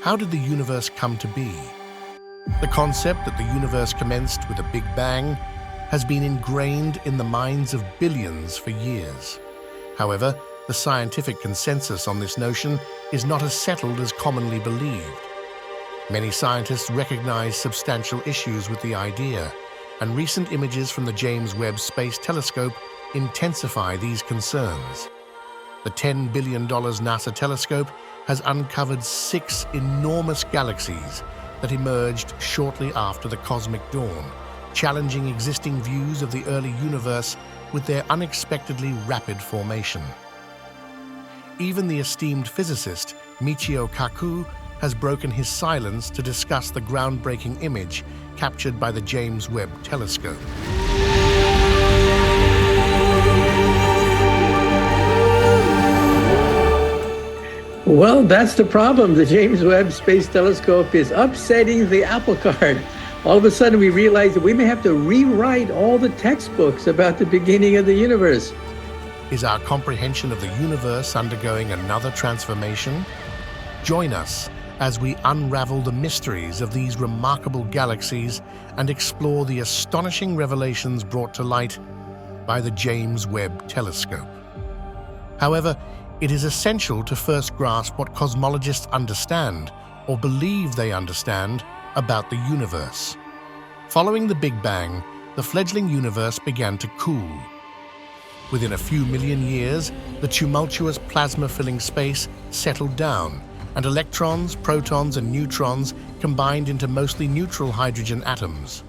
how did the universe come to be? The concept that the universe commenced with a Big Bang has been ingrained in the minds of billions for years. However, the scientific consensus on this notion is not as settled as commonly believed. Many scientists recognize substantial issues with the idea, and recent images from the James Webb Space Telescope intensify these concerns. The $10 billion NASA telescope has uncovered 6 enormous galaxies that emerged shortly after the cosmic dawn, challenging existing views of the early universe with their unexpectedly rapid formation. Even the esteemed physicist Michio Kaku has broken his silence to discuss the groundbreaking image captured by the James Webb Telescope. Well, that's the problem. The James Webb Space Telescope is upsetting the apple cart. All of a sudden, we realize that we may have to rewrite all the textbooks about the beginning of the universe. Is our comprehension of the universe undergoing another transformation? Join us as we unravel the mysteries of these remarkable galaxies and explore the astonishing revelations brought to light by the James Webb Telescope. However, it is essential to first grasp what cosmologists understand, or believe they understand, about the universe. Following the Big Bang, the fledgling universe began to cool. Within a few million years, the tumultuous plasma-filling space settled down, and electrons, protons, and neutrons combined into mostly neutral hydrogen atoms.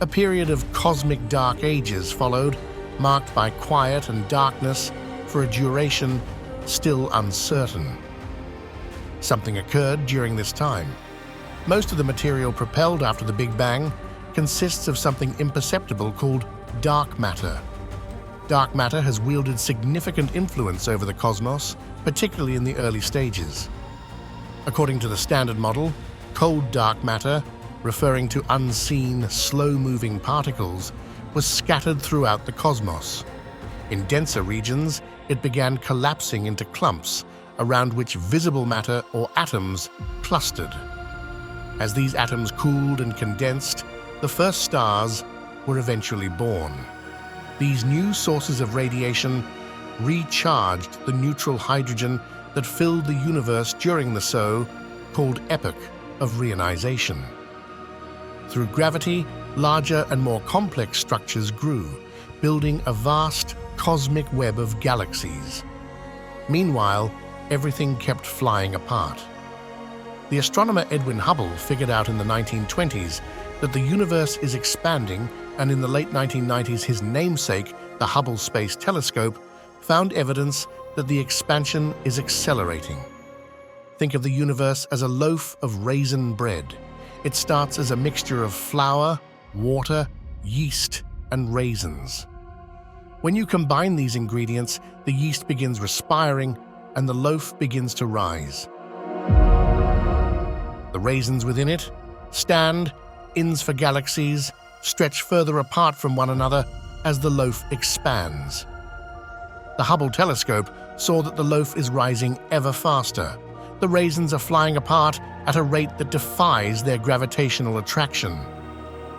A period of cosmic dark ages followed, marked by quiet and darkness for a duration still uncertain. Something occurred during this time. Most of the material propelled after the Big Bang consists of something imperceptible called dark matter. Dark matter has wielded significant influence over the cosmos, particularly in the early stages. According to the Standard Model, cold dark matter, referring to unseen, slow-moving particles, was scattered throughout the cosmos. In denser regions, it began collapsing into clumps, around which visible matter or atoms clustered. As these atoms cooled and condensed, the first stars were eventually born. These new sources of radiation recharged the neutral hydrogen that filled the universe during the so-called epoch of reionization. Through gravity, larger and more complex structures grew, building a vast cosmic web of galaxies. Meanwhile, everything kept flying apart. The astronomer Edwin Hubble figured out in the 1920s that the universe is expanding, and in the late 1990s his namesake, the Hubble Space Telescope, found evidence that the expansion is accelerating. Think of the universe as a loaf of raisin bread. It starts as a mixture of flour, water, yeast, and raisins. When you combine these ingredients, the yeast begins respiring and the loaf begins to rise. The raisins within it stand, inns for galaxies, stretch further apart from one another as the loaf expands. The Hubble telescope saw that the loaf is rising ever faster. The raisins are flying apart at a rate that defies their gravitational attraction.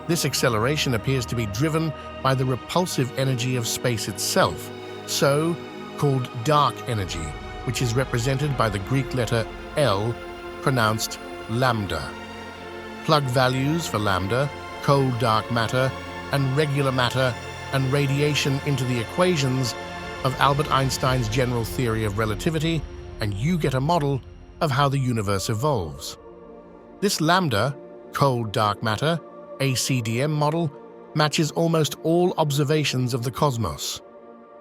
This acceleration appears to be driven by the repulsive energy of space itself, so-called dark energy, which is represented by the Greek letter L, pronounced lambda. Plug values for lambda, cold dark matter, and regular matter and radiation into the equations of Albert Einstein's general theory of relativity, and you get a model of how the universe evolves. This lambda, cold dark matter, ACDM model, matches almost all observations of the cosmos.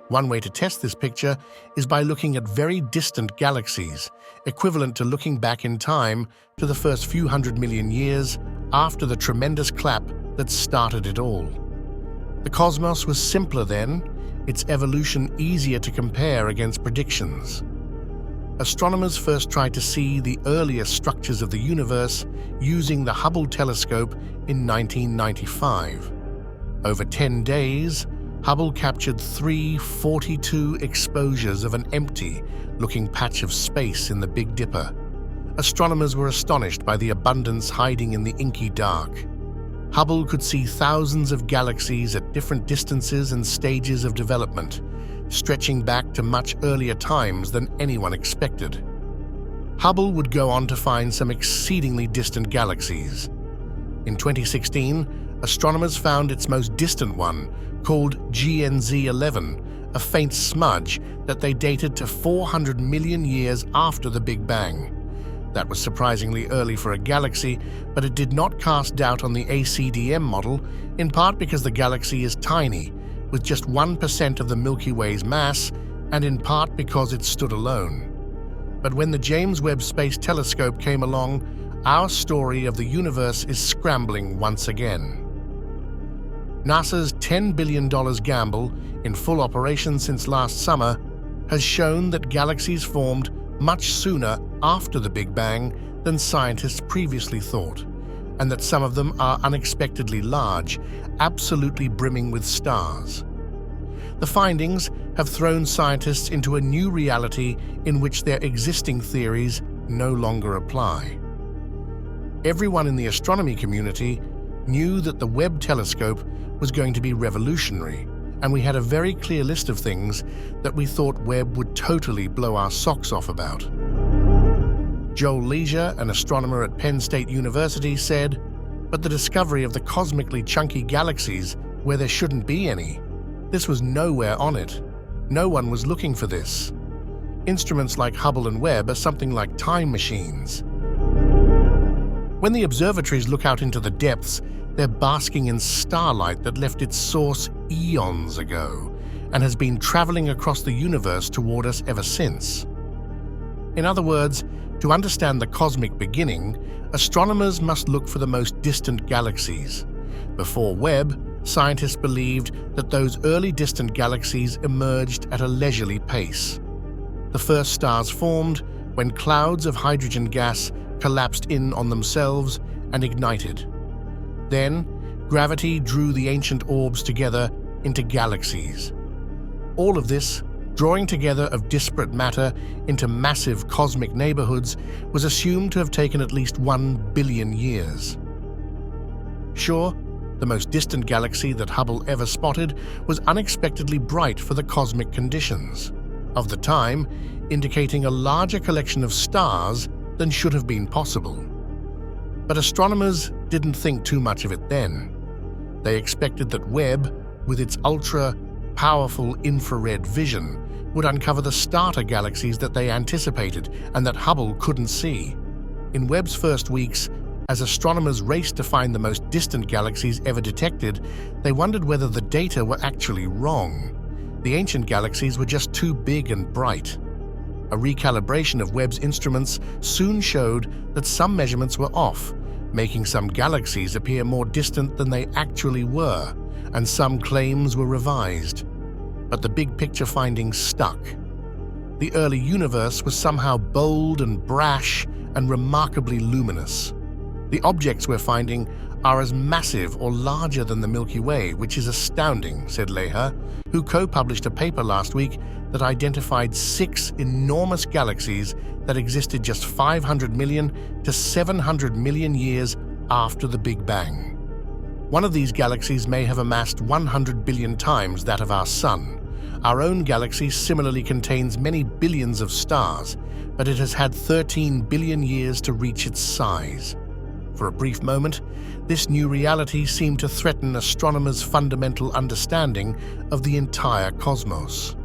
One way to test this picture is by looking at very distant galaxies, equivalent to looking back in time to the first few 100 million years after the tremendous clap that started it all. The cosmos was simpler then, its evolution easier to compare against predictions. Astronomers first tried to see the earliest structures of the universe using the Hubble telescope in 1995. Over 10 days, Hubble captured 342 exposures of an empty-looking patch of space in the Big Dipper, astronomers were astonished by the abundance hiding in the inky dark. Hubble could see thousands of galaxies at different distances and stages of development, stretching back to much earlier times than anyone expected. Hubble would go on to find some exceedingly distant galaxies. In 2016, astronomers found its most distant one, called GNZ11, a faint smudge that they dated to 400 million years after the Big Bang. That was surprisingly early for a galaxy, but it did not cast doubt on the ACDM model, in part because the galaxy is tiny, with just 1% of the Milky Way's mass, and in part because it stood alone. But when the James Webb Space Telescope came along, our story of the universe is scrambling once again. NASA's $10 billion gamble, in full operation since last summer, has shown that galaxies formed much sooner after the Big Bang than scientists previously thought, and that some of them are unexpectedly large, absolutely brimming with stars. The findings have thrown scientists into a new reality in which their existing theories no longer apply. Everyone in the astronomy community knew that the Webb telescope was going to be revolutionary, and we had a very clear list of things that we thought Webb would totally blow our socks off about. Joel Leisure, an astronomer at Penn State University, said, "But the discovery of the cosmically chunky galaxies where there shouldn't be any, this was nowhere on it. No one was looking for this. Instruments like Hubble and Webb are something like time machines. When the observatories look out into the depths, they're basking in starlight that left its source eons ago and has been traveling across the universe toward us ever since." In other words, to understand the cosmic beginning, astronomers must look for the most distant galaxies. Before Webb, scientists believed that those early distant galaxies emerged at a leisurely pace. The first stars formed when clouds of hydrogen gas collapsed in on themselves and ignited. Then, gravity drew the ancient orbs together into galaxies. All of this, drawing together of disparate matter into massive cosmic neighborhoods, was assumed to have taken at least 1 billion years. Sure, the most distant galaxy that Hubble ever spotted was unexpectedly bright for the cosmic conditions of the time, indicating a larger collection of stars than should have been possible. But astronomers didn't think too much of it then. They expected that Webb, with its ultra-powerful infrared vision, would uncover the starter galaxies that they anticipated and that Hubble couldn't see. In Webb's first weeks, as astronomers raced to find the most distant galaxies ever detected, they wondered whether the data were actually wrong. The ancient galaxies were just too big and bright. A recalibration of Webb's instruments soon showed that some measurements were off, making some galaxies appear more distant than they actually were, and some claims were revised. But the big picture findings stuck. The early universe was somehow bold and brash and remarkably luminous. The objects we're finding are as massive or larger than the Milky Way, which is astounding, said Leha, who co-published a paper last week that identified 6 enormous galaxies that existed just 500 million to 700 million years after the Big Bang. One of these galaxies may have amassed 100 billion times that of our Sun. Our own galaxy similarly contains many billions of stars, but it has had 13 billion years to reach its size. For a brief moment, this new reality seemed to threaten astronomers' fundamental understanding of the entire cosmos.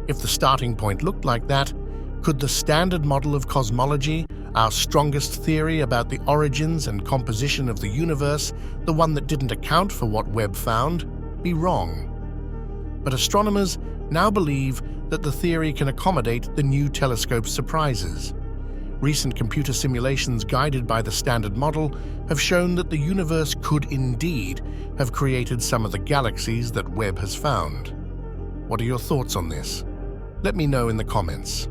If the starting point looked like that, could the standard model of cosmology, our strongest theory about the origins and composition of the universe, the one that didn't account for what Webb found, be wrong? But astronomers now believe that the theory can accommodate the new telescope's surprises. Recent computer simulations guided by the standard model have shown that the universe could indeed have created some of the galaxies that Webb has found. What are your thoughts on this? Let me know in the comments.